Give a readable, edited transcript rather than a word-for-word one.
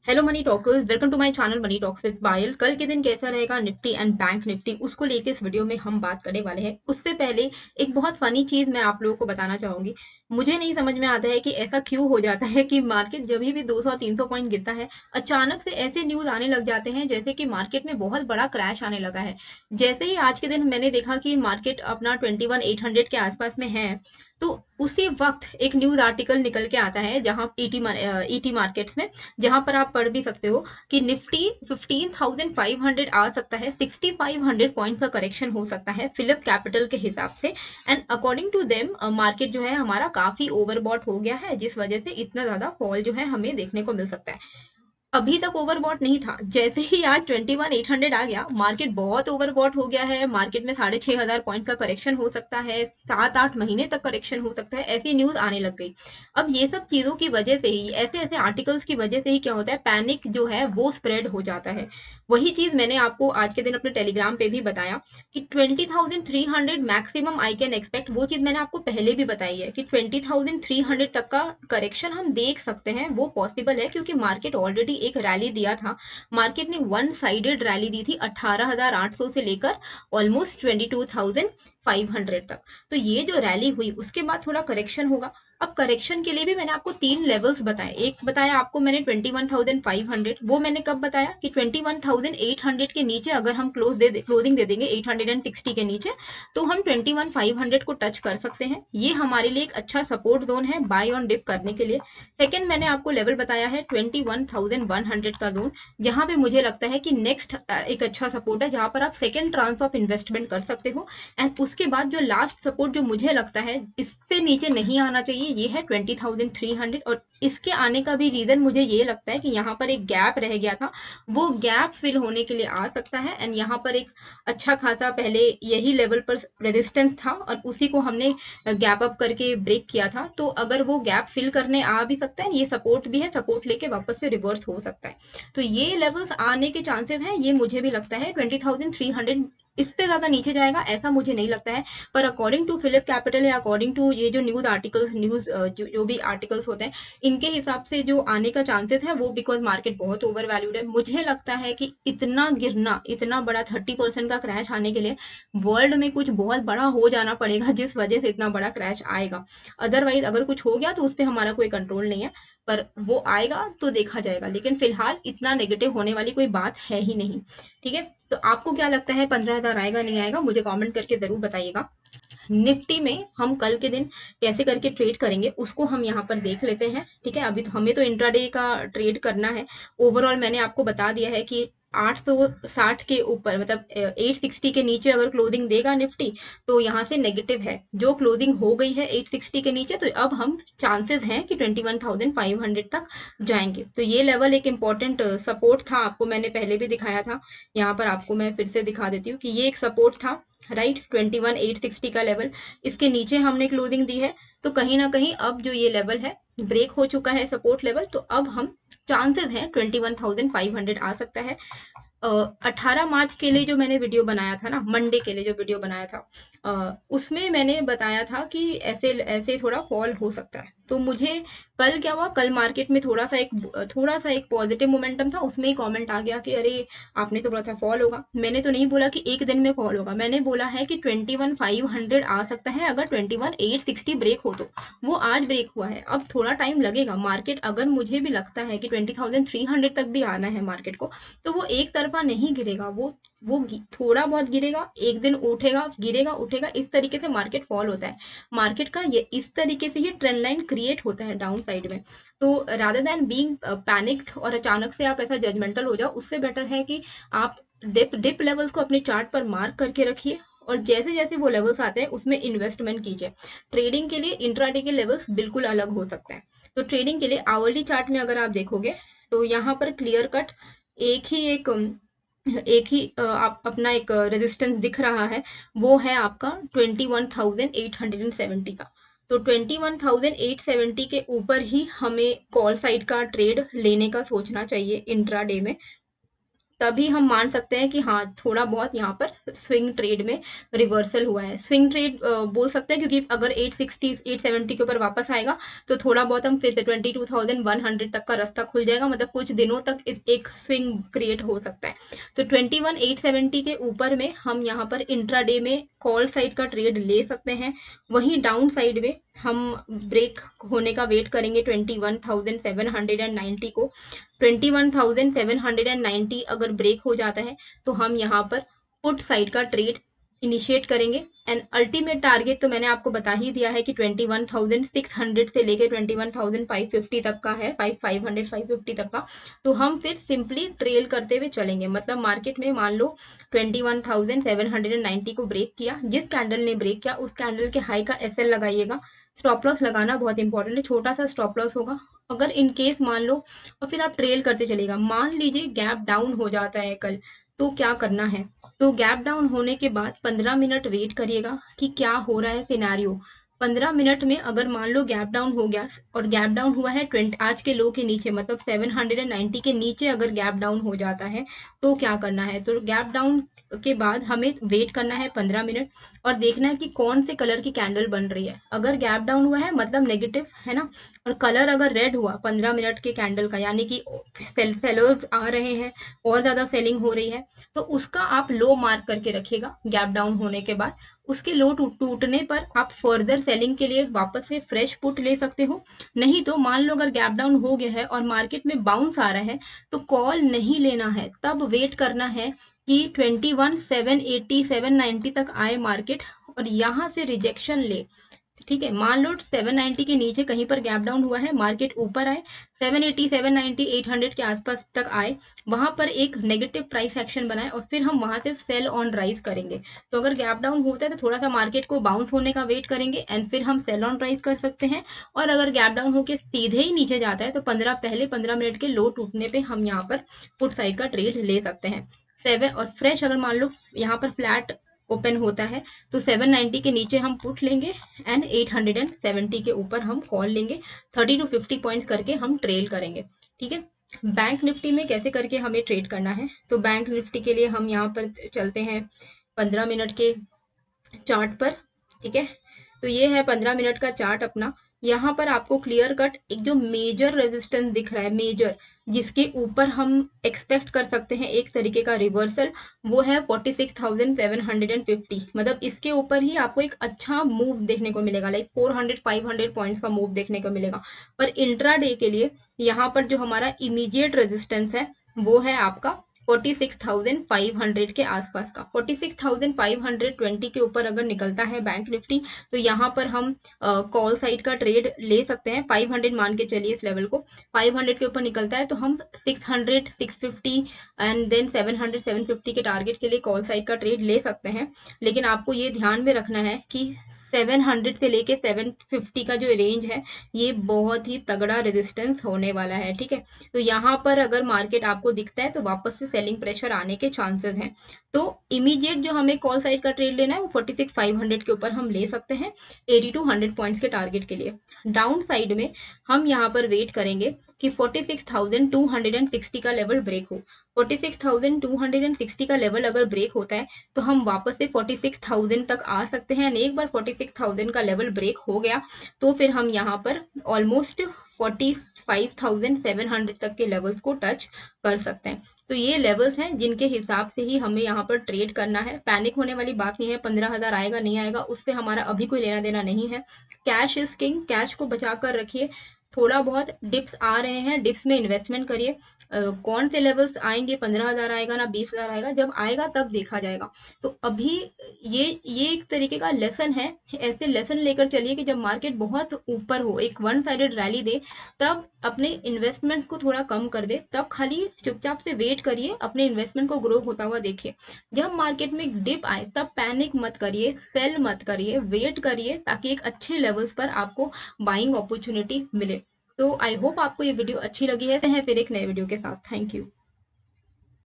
Hello money talkers, welcome to my channel money talks with Payal. कल के दिन कैसा रहेगा निफ्टी एंड बैंक निफ्टी, उसको लेके इस वीडियो में हम बात करने वाले हैं। उससे पहले एक बहुत फनी चीज मैं आप लोगों को बताना चाहूंगी। मुझे नहीं समझ में आता है कि ऐसा क्यों हो जाता है कि मार्केट जब भी 200-300 पॉइंट गिरता है, अचानक से ऐसे न्यूज आने लग जाते हैं जैसे कि मार्केट में बहुत बड़ा क्रैश आने लगा है। जैसे ही आज के दिन मैंने देखा कि मार्केट अपना 21,800 के आसपास में है, तो उसी वक्त एक न्यूज आर्टिकल निकल के आता है जहां ईटी मार्केट्स में, जहां पर आप पढ़ भी सकते हो कि निफ्टी 15,500 आ सकता है, 6,500 पॉइंट का करेक्शन हो सकता है फिलिप कैपिटल के हिसाब से। And according to them market जो है हमारा काफी ओवरबॉट हो गया है, जिस वजह से इतना ज्यादा फॉल जो है हमें देखने को मिल सकता है। अभी तक ओवरबॉट नहीं था, जैसे ही आज 21,800 आ गया, मार्केट बहुत ओवरबॉट हो गया है। मार्केट में 6,500 पॉइंट का करेक्शन हो सकता है, 7-8 महीने तक करेक्शन हो सकता है, ऐसी न्यूज आने लग गई। अब ये सब चीजों की वजह से ही, ऐसे ऐसे आर्टिकल्स की वजह से ही क्या होता है, पैनिक जो है वो स्प्रेड हो जाता है। वही चीज मैंने आपको आज के दिन अपने टेलीग्राम पे भी बताया कि 20,300 मैक्सिमम आई कैन एक्सपेक्ट। वो चीज मैंने आपको पहले भी बताई है कि 20,300 तक का करेक्शन हम देख सकते हैं, वो पॉसिबल है, क्योंकि मार्केट ऑलरेडी एक रैली दिया था। मार्केट ने वन साइडेड रैली दी थी 18,800 से लेकर ऑलमोस्ट 22,500 तक। तो ये जो रैली हुई उसके बाद थोड़ा करेक्शन होगा। अब करेक्शन के लिए भी मैंने आपको तीन लेवल्स बताए। एक बताया आपको मैंने 21,500, वो मैंने कब बताया कि 21,800 के नीचे अगर हम क्लोजिंग दे देंगे 860 के नीचे, तो हम 21,500 को टच कर सकते हैं। ये हमारे लिए एक अच्छा सपोर्ट जोन है बाय ऑन डिप करने के लिए। सेकंड मैंने आपको लेवल बताया है 21,100 का जोन, जहां पे मुझे लगता है कि नेक्स्ट एक अच्छा सपोर्ट है, जहां पर आप सेकंड ट्रांस ऑफ इन्वेस्टमेंट कर सकते हो। एंड उसके बाद जो लास्ट सपोर्ट जो मुझे लगता है इससे नीचे नहीं आना चाहिए, ये है 20,300। और इसके आने का भी रीजन मुझे ये लगता है कि यहाँ पर एक गैप रह गया था, वो गैप फिल होने के लिए आ सकता है। एंड यहाँ पर एक अच्छा खासा पहले यही लेवल पर रेजिस्टेंस था और उसी को हमने गैप अप करके ब्रेक किया था। तो अगर वो गैप फिल करने आ भी सकता है, ये सपोर्ट भी है, सपोर्ट लेके वापस से रिवर्स हो सकता है। तो ये लेवल्स आने के चांसेस हैं, ये मुझे भी लगता है। 20,300 इससे ज्यादा नीचे जाएगा ऐसा मुझे नहीं लगता है। पर अकॉर्डिंग टू फिलिप कैपिटल या अकॉर्डिंग टू ये जो न्यूज आर्टिकल्स, जो भी आर्टिकल्स होते हैं, इनके हिसाब से जो आने का चांसेस है वो, बिकॉज मार्केट बहुत ओवर वैल्यूड है, मुझे लगता है कि इतना गिरना, इतना बड़ा 30% का क्रैश आने के लिए वर्ल्ड में कुछ बहुत बड़ा हो जाना पड़ेगा, जिस वजह से इतना बड़ा क्रैश आएगा। अदरवाइज अगर कुछ हो गया तो उस पर हमारा कोई कंट्रोल नहीं है, पर वो आएगा तो देखा जाएगा। लेकिन फिलहाल इतना नेगेटिव होने वाली कोई बात है ही नहीं। ठीक है, तो आपको क्या लगता है 15,000 आएगा नहीं आएगा, मुझे कमेंट करके जरूर बताइएगा। निफ्टी में हम कल के दिन कैसे करके ट्रेड करेंगे उसको हम यहाँ पर देख लेते हैं। ठीक है, अभी तो हमें तो इंट्राडे का ट्रेड करना है। ओवरऑल मैंने आपको बता दिया है कि 860 के ऊपर, मतलब 860 के नीचे अगर क्लोजिंग देगा निफ्टी, तो यहाँ से नेगेटिव है। जो क्लोजिंग हो गई है 860 के नीचे, तो अब हम चांसेस हैं कि 21,500 तक जाएंगे। तो ये लेवल एक इंपॉर्टेंट सपोर्ट था, आपको मैंने पहले भी दिखाया था। यहाँ पर आपको मैं फिर से दिखा देती हूँ कि ये एक सपोर्ट था, राइट, 21,860 का लेवल। इसके नीचे हमने क्लोजिंग दी है, तो कहीं ना कहीं अब जो ये लेवल है ब्रेक हो चुका है, सपोर्ट लेवल। तो अब हम चांसेस हैं 21,500 आ सकता है। 18 मार्च के लिए जो मैंने वीडियो बनाया था ना, मंडे के लिए जो वीडियो बनाया था, उसमें मैंने बताया था कि ऐसे ऐसे थोड़ा फॉल हो सकता है। तो मुझे कल क्या हुआ, कल मार्केट में थोड़ा सा एक पॉजिटिव मोमेंटम था, उसमें ही कमेंट आ गया कि अरे आपने तो बोला था फॉल होगा। मैंने तो नहीं बोला कि एक दिन में फॉल होगा, मैंने बोला है कि 21,500 आ सकता है अगर 21,860 ब्रेक हो तो। वो आज ब्रेक हुआ है, अब थोड़ा टाइम लगेगा। मार्केट, अगर मुझे भी लगता है कि 20,300 तक भी आना है मार्केट को, तो वो एक तरफा नहीं गिरेगा, थोड़ा बहुत गिरेगा, एक दिन उठेगा, गिरेगा, उठेगा, इस तरीके से मार्केट फॉल होता है। मार्केट का ये इस तरीके से ही ट्रेंड लाइन क्रिएट होता है डाउन साइड में। तो रादर देन बीइंग पैनिक्ड और अचानक से आप ऐसा जजमेंटल हो जाओ, उससे बेटर है कि आप डिप डिप लेवल्स को अपने चार्ट पर मार्क करके रखिए, और जैसे जैसे वो लेवल्स आते हैं उसमें इन्वेस्टमेंट कीजिए। ट्रेडिंग के लिए इंट्राडे के लेवल्स बिल्कुल अलग हो सकते हैं। तो ट्रेडिंग के लिए आवरली चार्ट में अगर आप देखोगे, तो यहाँ पर क्लियर कट एक ही एक एक ही आप अपना एक रेजिस्टेंस दिख रहा है, वो है आपका 21,870 का। तो 21,870 के ऊपर ही हमें कॉल साइड का ट्रेड लेने का सोचना चाहिए इंट्राडे में। तभी हम मान सकते हैं कि हाँ, थोड़ा बहुत यहाँ पर स्विंग ट्रेड में रिवर्सल हुआ है। स्विंग ट्रेड बोल सकते हैं, क्योंकि अगर 860 870 के ऊपर वापस आएगा तो थोड़ा बहुत हम फिर से 22,100 तक का रास्ता खुल जाएगा, मतलब कुछ दिनों तक एक स्विंग क्रिएट हो सकता है। तो 21,870 के ऊपर में हम यहाँ पर इंट्राडे में कॉल साइड का ट्रेड ले सकते हैं। वहीं डाउन साइड में हम ब्रेक होने का वेट करेंगे 21,790 को। 21,790 अगर ब्रेक हो जाता है तो हम यहाँ पर पुट साइड का ट्रेड इनिशिएट करेंगे। एंड अल्टीमेट टारगेट तो मैंने आपको बता ही दिया है कि 21,600 से लेके 21,550 तक का है, 500 550 तक का। तो हम फिर सिंपली ट्रेल करते हुए चलेंगे, मतलब मार्केट में मान लो 21,790 को ब्रेक किया, जिस कैंडल ने ब्रेक किया उस कैंडल के हाई का एसएल लगाइएगा। स्टॉप लॉस लगाना बहुत इंपॉर्टेंट है, छोटा सा स्टॉप लॉस होगा। अगर इन केस मान लो और फिर आप ट्रेल करते चलेगा, मान लीजिए गैप डाउन हो जाता है कल, तो क्या करना है? तो गैप डाउन होने के बाद 15 मिनट वेट करिएगा कि क्या हो रहा है सिनेरियो। 15 मिनट में अगर मान लो गैप डाउन हो गया और गैप डाउन हुआ है 20 आज के लो के नीचे, मतलब 790 के नीचे अगर गैप डाउन हो जाता है तो क्या करना है? तो गैप डाउन के बाद हमें वेट करना है 15 मिनट और देखना है कि कौन से कलर की कैंडल बन रही है। अगर गैप डाउन हुआ है मतलब नेगेटिव है ना, और कलर अगर रेड हुआ 15 मिनट के कैंडल का, यानी कि सेलर्स आ रहे हैं और ज्यादा सेलिंग हो रही है, तो उसका आप लो मार्क करके रखिएगा गैप डाउन होने के बाद। उसके लो टूटने पर आप फर्दर सेलिंग के लिए वापस से फ्रेश पुट ले सकते हो। नहीं तो मान लो अगर गैप डाउन हो गया है और मार्केट में बाउंस आ रहा है तो कॉल नहीं लेना है, तब वेट करना है कि 21,780 790 तक आए मार्केट और यहाँ से रिजेक्शन ले। ठीक है, मान लो 790 के नीचे कहीं पर गैप डाउन हुआ है, मार्केट ऊपर आए 780 790 800 के आसपास तक आए, वहां पर एक नेगेटिव प्राइस एक्शन बनाए और फिर हम वहां से सेल ऑन राइज करेंगे। तो अगर गैप डाउन होता है तो थोड़ा सा मार्केट को बाउंस होने का वेट करेंगे एंड फिर हम सेल ऑन राइज कर सकते हैं। और अगर गैप डाउन होकर सीधे ही नीचे जाता है तो पहले 15 मिनट के लो टूटने पे हम यहाँ पर पुट साइड का ट्रेड ले सकते हैं। सेवन और फ्रेश अगर मान लो यहाँ पर फ्लैट ओपन होता है तो 790 के नीचे हम पुट लेंगे एंड 870 के ऊपर हम कॉल लेंगे। 30 टू 50 पॉइंट्स करके हम ट्रेल करेंगे। ठीक है, बैंक निफ्टी में कैसे करके हमें ट्रेड करना है? तो बैंक निफ्टी के लिए हम यहाँ पर चलते हैं 15 मिनट के चार्ट पर। ठीक है, तो ये है 15 मिनट का चार्ट अपना। यहाँ पर आपको क्लियर कट एक जो मेजर रेजिस्टेंस दिख रहा है, मेजर, जिसके ऊपर हम एक्सपेक्ट कर सकते हैं एक तरीके का रिवर्सल, वो है 46,750। मतलब इसके ऊपर ही आपको एक अच्छा मूव देखने को मिलेगा, लाइक 400 500 पॉइंट्स का मूव देखने को मिलेगा। पर इंट्राडे के लिए यहाँ पर जो हमारा इमीडिएट रेजिस्टेंस है वो है आपका 46,500 के आसपास का। 46,520 के ऊपर अगर निकलता है बैंक निफ्टी तो यहाँ पर हम कॉल साइड का ट्रेड ले सकते हैं। 500 मान के चलिए इस लेवल को, 500 के ऊपर निकलता है तो हम 600 650 एंड देन 700 750 के टारगेट के लिए कॉल साइड का ट्रेड ले सकते हैं। लेकिन आपको ये ध्यान में रखना है कि 700 से लेके 750 का जो रेंज है ये बहुत ही तगड़ा रेजिस्टेंस होने वाला है। ठीक है, तो यहाँ पर अगर मार्केट आपको दिखता है तो वापस से सेलिंग प्रेशर आने के चांसेस हैं। तो इमीडिएट जो हमें कॉल साइड का ट्रेड लेना है वो 46,500 के ऊपर हम ले सकते हैं 80 टू 100 पॉइंट्स के टारगेट के लिए। डाउन साइड में हम यहाँ पर वेट करेंगे कि 46,260 का लेवल ब्रेक हो। 46,260 का लेवल अगर ब्रेक होता है तो हम वापस से 46,000 तक आ सकते हैं। एक बार 46,000 का लेवल ब्रेक हो गया तो फिर हम यहाँ पर ऑलमोस्ट 45,700 तक के लेवल्स को टच कर सकते हैं। तो ये लेवल्स हैं जिनके हिसाब से ही हमें यहाँ पर ट्रेड करना है। पैनिक होने वाली बात नहीं है, 15,000 आएगा नहीं आएगा उससे हमारा अभी कोई लेना देना नहीं है। कैश इज किंग, कैश को बचा कर रखिए। थोड़ा बहुत डिप्स आ रहे हैं, डिप्स में इन्वेस्टमेंट करिए। कौन से लेवल्स आएंगे, 15,000 आएगा ना 20,000 आएगा, जब आएगा तब देखा जाएगा। तो अभी ये एक तरीके का लेसन है। ऐसे लेसन लेकर चलिए कि जब मार्केट बहुत ऊपर हो, एक वन साइडेड रैली दे, तब अपने इन्वेस्टमेंट को थोड़ा कम कर दे, तब खाली चुपचाप से वेट करिए, अपने इन्वेस्टमेंट को ग्रो होता हुआ देखिए। जब मार्केट में डिप आए तब पैनिक मत करिए, सेल मत करिए, वेट करिए ताकि एक अच्छे लेवल्स पर आपको बाइंग अपॉर्चुनिटी मिले। तो आई होप आपको ये वीडियो अच्छी लगी है फिर एक नए वीडियो के साथ। Thank you.